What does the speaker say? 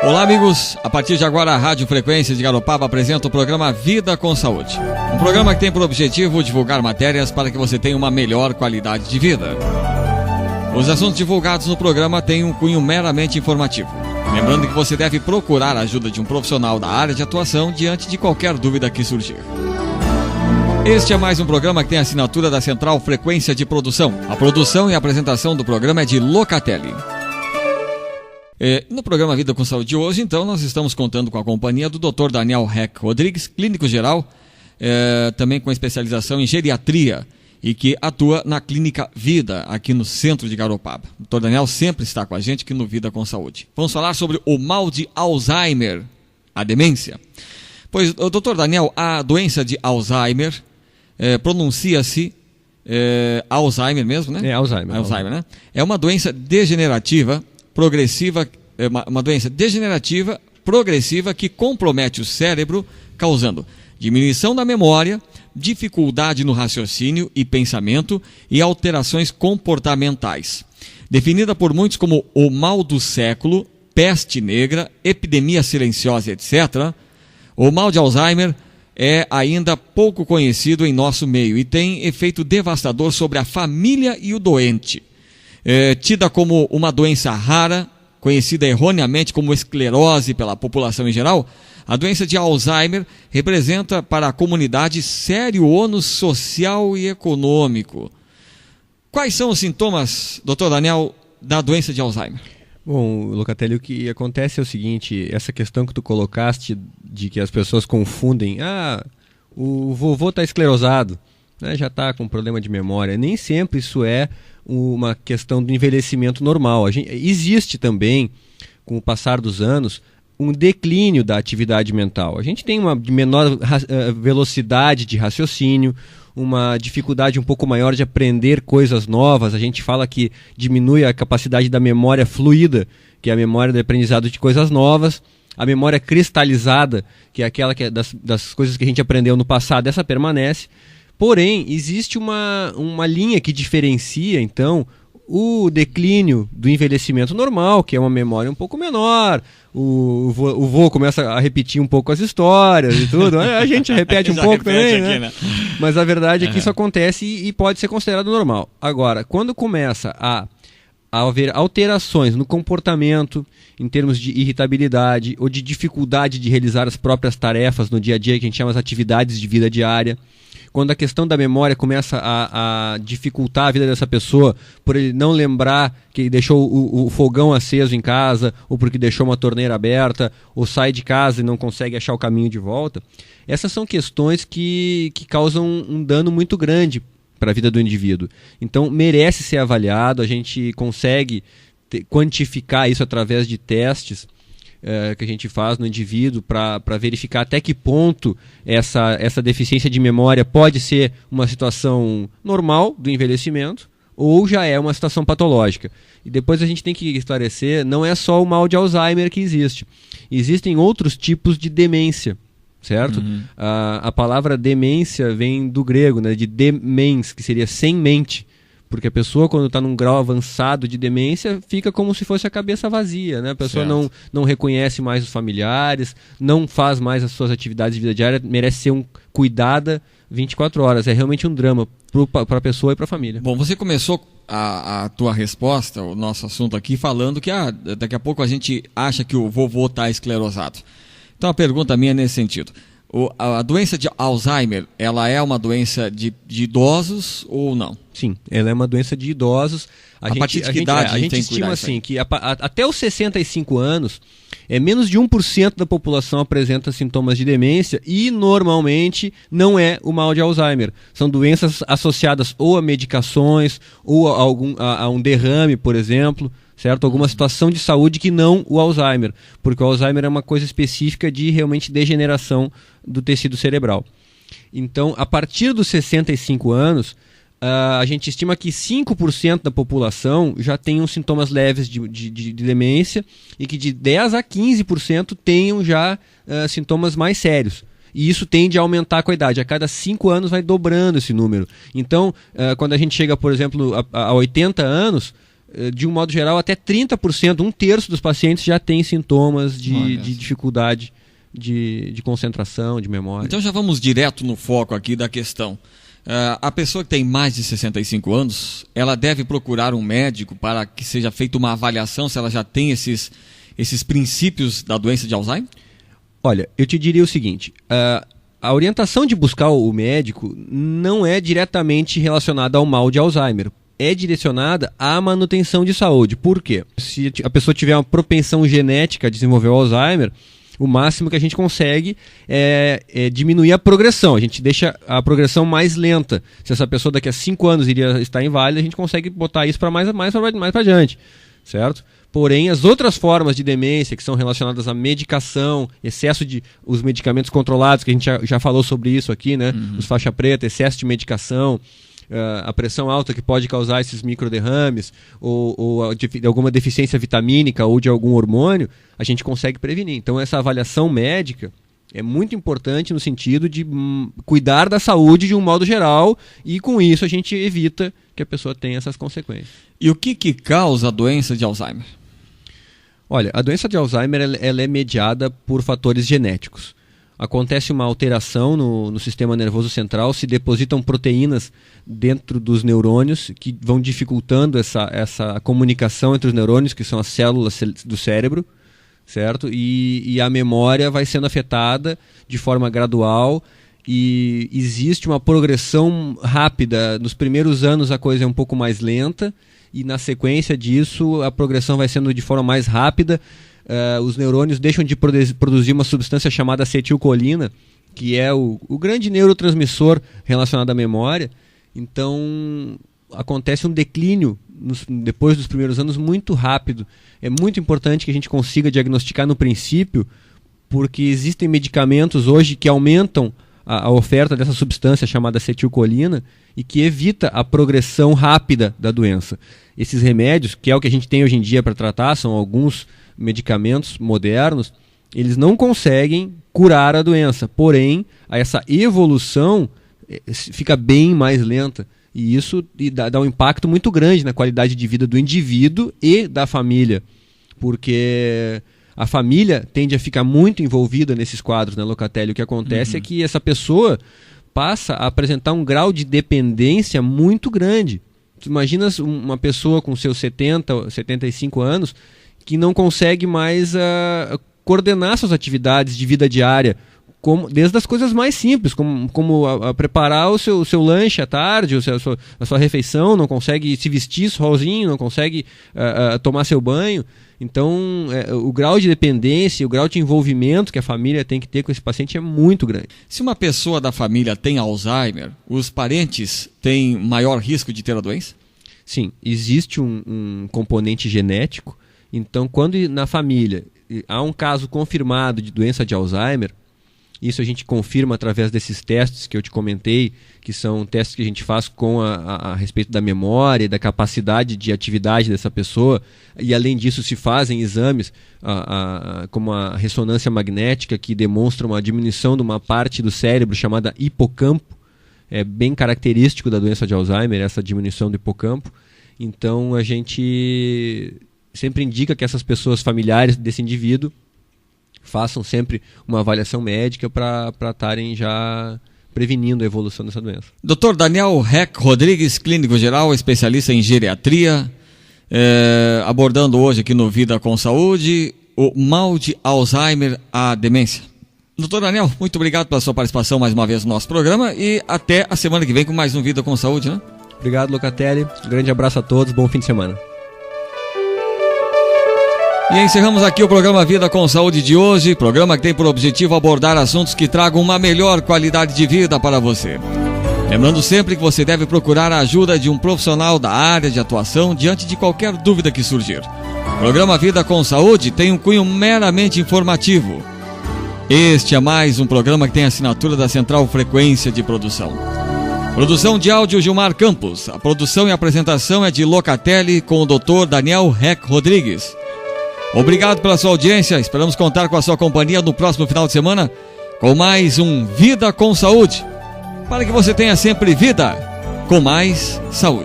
Olá, amigos. A partir de agora, a Rádio Frequência de Garopaba apresenta o programa Vida com Saúde. Um programa que tem por objetivo divulgar matérias para que você tenha uma melhor qualidade de vida. Os assuntos divulgados no programa têm um cunho meramente informativo. Lembrando que você deve procurar a ajuda de um profissional da área de atuação diante de qualquer dúvida que surgir. Este é mais um programa que tem a assinatura da Central Frequência de Produção. A produção e a apresentação do programa é de Locatelli. No programa Vida com Saúde de hoje, então, nós estamos contando com a companhia do Dr. Daniel Reck Rodrigues, clínico geral, também com especialização em geriatria e que atua na Clínica Vida, aqui no centro de Garopaba. O Dr. Daniel sempre está com a gente aqui no Vida com Saúde. Vamos falar sobre o mal de Alzheimer, a demência. Pois, Dr. Daniel, a doença de Alzheimer pronuncia-se Alzheimer mesmo, né? Alzheimer, né? É uma doença degenerativa progressiva, uma doença degenerativa progressiva que compromete o cérebro, causando diminuição da memória, dificuldade no raciocínio e pensamento e alterações comportamentais. Definida por muitos como o mal do século, peste negra, epidemia silenciosa, etc., o mal de Alzheimer é ainda pouco conhecido em nosso meio e tem efeito devastador sobre a família e o doente. Tida como uma doença rara, conhecida erroneamente como esclerose pela população em geral, a doença de Alzheimer representa para a comunidade sério ônus social e econômico. Quais são os sintomas, Dr. Daniel, da doença de Alzheimer? Bom, Locatelli, o que acontece é o seguinte, essa questão que tu colocaste de que as pessoas confundem, o vovô está esclerosado, né, já está com problema de memória, nem sempre isso é uma questão do envelhecimento normal. Existe também, com o passar dos anos, um declínio da atividade mental. A gente tem uma menor velocidade de raciocínio, uma dificuldade um pouco maior de aprender coisas novas. A gente fala que diminui a capacidade da memória fluida, que é a memória do aprendizado de coisas novas. A memória cristalizada, que é aquela que é das coisas que a gente aprendeu no passado, essa permanece. Porém, existe uma linha que diferencia, então, o declínio do envelhecimento normal, que é uma memória um pouco menor, o vô começa a repetir um pouco as histórias e tudo, a gente repete um pouco também, né? Mas a verdade é que isso acontece e pode ser considerado normal. Agora, quando começa a haver alterações no comportamento, em termos de irritabilidade ou de dificuldade de realizar as próprias tarefas no dia a dia, que a gente chama as atividades de vida diária, quando a questão da memória começa a dificultar a vida dessa pessoa, por ele não lembrar que deixou o fogão aceso em casa, ou porque deixou uma torneira aberta, ou sai de casa e não consegue achar o caminho de volta, essas são questões que causam um dano muito grande para a vida do indivíduo. Então merece ser avaliado, a gente consegue quantificar isso através de testes que a gente faz no indivíduo para verificar até que ponto essa deficiência de memória pode ser uma situação normal do envelhecimento ou já é uma situação patológica. E depois a gente tem que esclarecer, não é só o mal de Alzheimer que existe. Existem outros tipos de demência, certo? Uhum. A palavra demência vem do grego, né, de demens, que seria sem mente. Porque a pessoa, quando está num grau avançado de demência, fica como se fosse a cabeça vazia, né? A pessoa não reconhece mais os familiares, não faz mais as suas atividades de vida diária, merece ser cuidada 24 horas. É realmente um drama para a pessoa e para a família. Bom, você começou a tua resposta, o nosso assunto aqui, falando que daqui a pouco a gente acha que o vovô está esclerosado. Então a pergunta minha é nesse sentido. A doença de Alzheimer, ela é uma doença de idosos ou não? Sim, ela é uma doença de idosos. A partir de que idade a gente estima assim, que até os 65 anos, menos de 1% da população apresenta sintomas de demência e normalmente não é o mal de Alzheimer. São doenças associadas ou a medicações ou a um derrame, por exemplo, certo? Alguma situação de saúde que não o Alzheimer, porque o Alzheimer é uma coisa específica de realmente degeneração do tecido cerebral. Então, a partir dos 65 anos, a gente estima que 5% da população já tenham sintomas leves de demência e que de 10 a 15% tenham já sintomas mais sérios. E isso tende a aumentar com a idade. A cada 5 anos vai dobrando esse número. Então, quando a gente chega, por exemplo, a 80 anos, de um modo geral, até 30%, um terço dos pacientes já tem sintomas de dificuldade de concentração, de memória. Então já vamos direto no foco aqui da questão. A pessoa que tem mais de 65 anos, ela deve procurar um médico para que seja feita uma avaliação se ela já tem esses princípios da doença de Alzheimer? Olha, eu te diria o seguinte, a orientação de buscar o médico não é diretamente relacionada ao mal de Alzheimer, é direcionada à manutenção de saúde. Por quê? Se a pessoa tiver uma propensão genética a desenvolver o Alzheimer, o máximo que a gente consegue é diminuir a progressão. A gente deixa a progressão mais lenta. Se essa pessoa daqui a 5 anos iria estar inválida, a gente consegue botar isso para mais para adiante, certo? Porém, as outras formas de demência que são relacionadas à medicação, excesso de os medicamentos controlados, que a gente já falou sobre isso aqui, né? Os faixa preta, excesso de medicação, a pressão alta que pode causar esses microderrames, ou alguma deficiência vitamínica ou de algum hormônio, a gente consegue prevenir. Então essa avaliação médica é muito importante no sentido de cuidar da saúde de um modo geral, e com isso a gente evita que a pessoa tenha essas consequências. E o que causa a doença de Alzheimer? Olha, a doença de Alzheimer ela é mediada por fatores genéticos. Acontece uma alteração no sistema nervoso central, se depositam proteínas dentro dos neurônios que vão dificultando essa comunicação entre os neurônios, que são as células do cérebro, certo? E a memória vai sendo afetada de forma gradual, e existe uma progressão rápida. Nos primeiros anos a coisa é um pouco mais lenta, e na sequência disso a progressão vai sendo de forma mais rápida. Os neurônios deixam de produzir uma substância chamada acetilcolina, que é o grande neurotransmissor relacionado à memória. Então acontece um declínio depois dos primeiros anos muito rápido. É muito importante que a gente consiga diagnosticar no princípio, porque existem medicamentos hoje que aumentam a oferta dessa substância chamada acetilcolina e que evita a progressão rápida da doença. Esses remédios, que é o que a gente tem hoje em dia para tratar, são alguns medicamentos modernos, eles não conseguem curar a doença, porém essa evolução fica bem mais lenta, e isso dá um impacto muito grande na qualidade de vida do indivíduo e da família, porque a família tende a ficar muito envolvida nesses quadros, né, Locatelli? O que acontece é que essa pessoa passa a apresentar um grau de dependência muito grande. Tu imaginas uma pessoa com seus 70, 75 anos que não consegue mais coordenar suas atividades de vida diária, desde as coisas mais simples, como preparar o seu lanche à tarde, a sua refeição, não consegue se vestir sozinho, não consegue tomar seu banho. Então, o grau de dependência, o grau de envolvimento que a família tem que ter com esse paciente é muito grande. Se uma pessoa da família tem Alzheimer, os parentes têm maior risco de ter a doença? Sim, existe um componente genético. Então, quando na família há um caso confirmado de doença de Alzheimer, isso a gente confirma através desses testes que eu te comentei, que são testes que a gente faz a respeito da memória e da capacidade de atividade dessa pessoa, e além disso se fazem exames como a ressonância magnética, que demonstra uma diminuição de uma parte do cérebro chamada hipocampo. É bem característico da doença de Alzheimer essa diminuição do hipocampo. Então a gente sempre indica que essas pessoas familiares desse indivíduo façam sempre uma avaliação médica para estarem já prevenindo a evolução dessa doença. Dr. Daniel Heck Rodrigues, clínico geral, especialista em geriatria, abordando hoje aqui no Vida com Saúde o mal de Alzheimer, a demência. Dr. Daniel, muito obrigado pela sua participação mais uma vez no nosso programa, e até a semana que vem com mais um Vida com Saúde, né? Obrigado, Locatelli. Um grande abraço a todos, bom fim de semana. E encerramos aqui o programa Vida com Saúde de hoje, programa que tem por objetivo abordar assuntos que tragam uma melhor qualidade de vida para você. Lembrando sempre que você deve procurar a ajuda de um profissional da área de atuação diante de qualquer dúvida que surgir. O programa Vida com Saúde tem um cunho meramente informativo. Este é mais um programa que tem assinatura da Central Frequência de Produção. Produção de áudio Gilmar Campos. A produção e apresentação é de Locatelli com o Dr. Daniel Heck Rodrigues. Obrigado pela sua audiência, esperamos contar com a sua companhia no próximo final de semana com mais um Vida com Saúde, para que você tenha sempre vida com mais saúde.